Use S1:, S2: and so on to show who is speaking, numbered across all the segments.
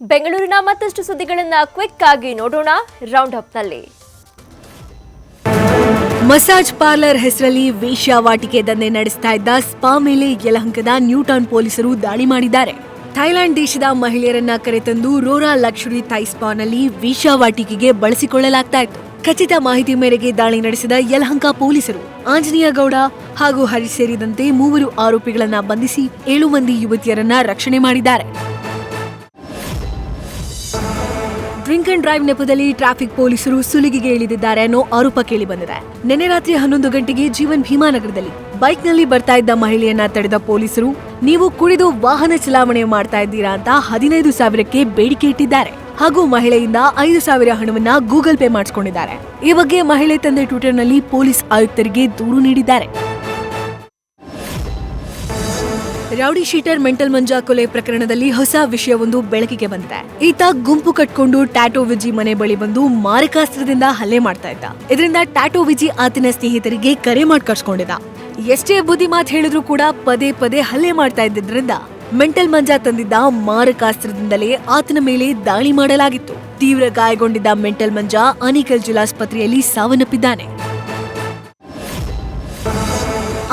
S1: ಬೆಂಗಳೂರಿನ ಮತ್ತಷ್ಟು ಸುದ್ದಿಗಳನ್ನ ಕ್ವಿಕ್ ಆಗಿ ನೋಡೋಣ ರೌಂಡ್ ಅಪ್ ನಲ್ಲಿ.
S2: ಮಸಾಜ್ ಪಾರ್ಲರ್ ಹೆಸರಲ್ಲಿ ವೇಶ್ಯಾವಾಟಿಕೆ ದಂಧೆ ನಡೆಸ್ತಾ ಇದ್ದ ಸ್ಪಾ ಮೇಲೆ ಯಲಹಂಕದ ನ್ಯೂಟೌನ್ ಪೊಲೀಸರು ದಾಳಿ ಮಾಡಿದ್ದಾರೆ. ಥೈಲ್ಯಾಂಡ್ ದೇಶದ ಮಹಿಳೆಯರನ್ನ ಕರೆತಂದು ರೋರಾ ಲಕ್ಷರಿ ಥೈ ಸ್ಪಾನಲ್ಲಿ ವೇಶ್ಯಾವಾಟಿಕೆಗೆ ಬಳಸಿಕೊಳ್ಳಲಾಗ್ತಾ ಇತ್ತು. ಖಚಿತ ಮಾಹಿತಿ ಮೇರೆಗೆ ದಾಳಿ ನಡೆಸಿದ ಯಲಹಂಕ ಪೊಲೀಸರು ಆಂಜನೇಯ ಗೌಡ ಹಾಗೂ ಹರೀಶ್ ಸೇರಿದಂತೆ 3 ಆರೋಪಿಗಳನ್ನ ಬಂಧಿಸಿ 7 ಮಂದಿ ಯುವತಿಯರನ್ನ ರಕ್ಷಣೆ ಮಾಡಿದ್ದಾರೆ. ಡ್ರಿಂಕ್ ಅಂಡ್ ಡ್ರೈವ್ ನೆಪದಲ್ಲಿ ಟ್ರಾಫಿಕ್ ಪೊಲೀಸರು ಸುಲಿಗೆಗೆ ಇಳಿದಿದ್ದಾರೆ ಅನ್ನೋ ಆರೋಪ ಕೇಳಿ ಬಂದಿದೆ. ನಿನ್ನೆ ರಾತ್ರಿ 11 ಗಂಟೆಗೆ ಜೀವನ್ ಭೀಮಾನಗರದಲ್ಲಿ ಬೈಕ್ನಲ್ಲಿ ಬರ್ತಾ ಇದ್ದ ಮಹಿಳೆಯನ್ನ ತಡೆದ ಪೊಲೀಸರು, ನೀವು ಕುಡಿದು ವಾಹನ ಚಲಾವಣೆ ಮಾಡ್ತಾ ಇದ್ದೀರಾ ಅಂತ 15,000ಕ್ಕೆ ಬೇಡಿಕೆ ಇಟ್ಟಿದ್ದಾರೆ ಹಾಗೂ ಮಹಿಳೆಯಿಂದ 5,000 ಹಣವನ್ನ ಗೂಗಲ್ ಪೇ ಮಾಡಿಸಿಕೊಂಡಿದ್ದಾರೆ. ಈ ಬಗ್ಗೆ ಮಹಿಳೆ ತಂದೆ ಟ್ವಿಟರ್ನಲ್ಲಿ ಪೊಲೀಸ್ ಆಯುಕ್ತರಿಗೆ ದೂರು ನೀಡಿದ್ದಾರೆ. ರೌಡಿ ಶೀಟರ್ ಮೆಂಟಲ್ ಮಂಜಾ ಕೊಲೆ ಪ್ರಕರಣದಲ್ಲಿ ಹೊಸ ವಿಷಯವೊಂದು ಬೆಳಕಿಗೆ ಬಂದಿದೆ. ಈತ ಗುಂಪು ಕಟ್ಕೊಂಡು ಟ್ಯಾಟೋ ವಿಜಿ ಮನೆ ಬಳಿ ಬಂದು ಮಾರಕಾಸ್ತ್ರದಿಂದ ಹಲ್ಲೆ ಮಾಡ್ತಾ ಇದ್ದ. ಇದರಿಂದ ಟ್ಯಾಟೋ ವಿಜಿ ಆತನ ಸ್ನೇಹಿತರಿಗೆ ಕರೆ ಮಾಡಿ ಕರ್ಸ್ಕೊಂಡಿದ್ದ. ಎಷ್ಟೇ ಬುದ್ಧಿ ಮಾತು ಹೇಳಿದ್ರು ಕೂಡ ಪದೇ ಪದೇ ಹಲ್ಲೆ ಮಾಡ್ತಾ ಇದ್ದಿದ್ರಿಂದ ಮೆಂಟಲ್ ಮಂಜಾ ತಂದಿದ್ದ ಮಾರಕಾಸ್ತ್ರದಿಂದಲೇ ಆತನ ಮೇಲೆ ದಾಳಿ ಮಾಡಲಾಗಿತ್ತು. ತೀವ್ರ ಗಾಯಗೊಂಡಿದ್ದ ಮೆಂಟಲ್ ಮಂಜಾ ಆನೇಕಲ್ ಜಿಲ್ಲಾಸ್ಪತ್ರೆಯಲ್ಲಿ ಸಾವನ್ನಪ್ಪಿದ್ದಾನೆ.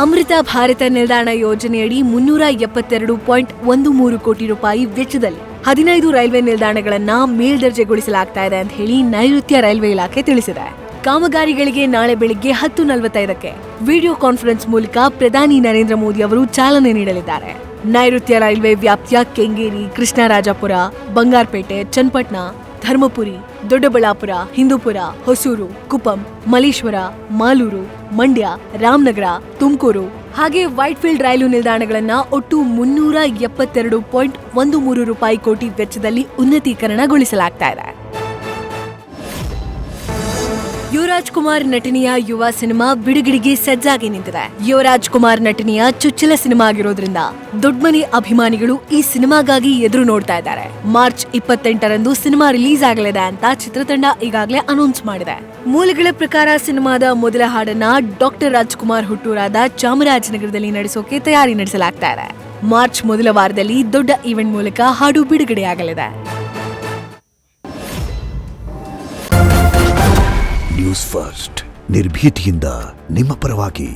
S2: ಅಮೃತ ಭಾರತ ನಿಲ್ದಾಣ ಯೋಜನೆಯಡಿ 372.13 ಕೋಟಿ ರೂಪಾಯಿ ವೆಚ್ಚದಲ್ಲಿ 15 ರೈಲ್ವೆ ನಿಲ್ದಾಣಗಳನ್ನ ಮೇಲ್ದರ್ಜೆಗೊಳಿಸಲಾಗ್ತಾ ಇದೆ ಅಂತ ಹೇಳಿ ನೈಋತ್ಯ ರೈಲ್ವೆ ಇಲಾಖೆ ತಿಳಿಸಿದೆ. ಕಾಮಗಾರಿಗಳಿಗೆ ನಾಳೆ ಬೆಳಿಗ್ಗೆ 10:45ಕ್ಕೆ ವಿಡಿಯೋ ಕಾನ್ಫರೆನ್ಸ್ ಮೂಲಕ ಪ್ರಧಾನಿ ನರೇಂದ್ರ ಮೋದಿ ಅವರು ಚಾಲನೆ ನೀಡಲಿದ್ದಾರೆ. ನೈಋತ್ಯ ರೈಲ್ವೆ ವ್ಯಾಪ್ತಿಯ ಕೆಂಗೇರಿ, ಕೃಷ್ಣರಾಜಪುರ, ಬಂಗಾರಪೇಟೆ, ಚನ್ನಪಟ್ಟಣ, ಧರ್ಮಪುರಿ, ದೊಡ್ಡಬಳ್ಳಾಪುರ, ಹಿಂದೂಪುರ, ಹೊಸೂರು, ಕುಪ್ಪಂ, ಮಲೇಶ್ವರ, ಮಾಲೂರು, ಮಂಡ್ಯ, ರಾಮನಗರ, ತುಮಕೂರು ಹಾಗೆ ವೈಟ್ಫೀಲ್ಡ್ ರೈಲು ನಿಲ್ದಾಣಗಳನ್ನ ಒಟ್ಟು 372.13 ಕೋಟಿ ವೆಚ್ಚದಲ್ಲಿ ಉನ್ನತೀಕರಣಗೊಳಿಸಲಾಗ್ತಾ ಇದೆ. ಯುವರಾಜ್ ಕುಮಾರ್ ನಟನೆಯ ಯುವ ಸಿನಿಮಾ ಬಿಡುಗಡೆಗೆ ಸಜ್ಜಾಗಿ ನಿಂತಿದೆ. ಯುವರಾಜ್ ಕುಮಾರ್ ನಟನೆಯ ಚುಚ್ಚಲ ಸಿನಿಮಾ ಆಗಿರೋದ್ರಿಂದ ದೊಡ್ಡಮನೆ ಅಭಿಮಾನಿಗಳು ಈ ಸಿನಿಮಾಗಾಗಿ ಎದುರು ನೋಡ್ತಾ ಇದ್ದಾರೆ. ಮಾರ್ಚ್ 28ರಂದು ಸಿನಿಮಾ ರಿಲೀಸ್ ಆಗಲಿದೆ ಅಂತ ಚಿತ್ರತಂಡ ಈಗಾಗಲೇ ಅನೌನ್ಸ್ ಮಾಡಿದೆ. ಮೂಲಗಳ ಪ್ರಕಾರ ಸಿನಿಮಾದ ಮೊದಲ ಹಾಡನ್ನ ಡಾಕ್ಟರ್ ರಾಜ್ಕುಮಾರ್ ಹುಟ್ಟೂರಾದ ಚಾಮರಾಜನಗರದಲ್ಲಿ ನಡೆಸೋಕೆ ತಯಾರಿ ನಡೆಸಲಾಗ್ತಾ ಇದೆ. ಮಾರ್ಚ್ ಮೊದಲ ವಾರದಲ್ಲಿ ದೊಡ್ಡ ಈವೆಂಟ್ ಮೂಲಕ ಹಾಡು ಬಿಡುಗಡೆಯಾಗಲಿದೆ.
S3: ನ್ಯೂಸ್ ಫಸ್ಟ್ ನಿರ್ಭೀತಿಯಿಂದ ನಿಮ್ಮ ಪರವಾಗಿ.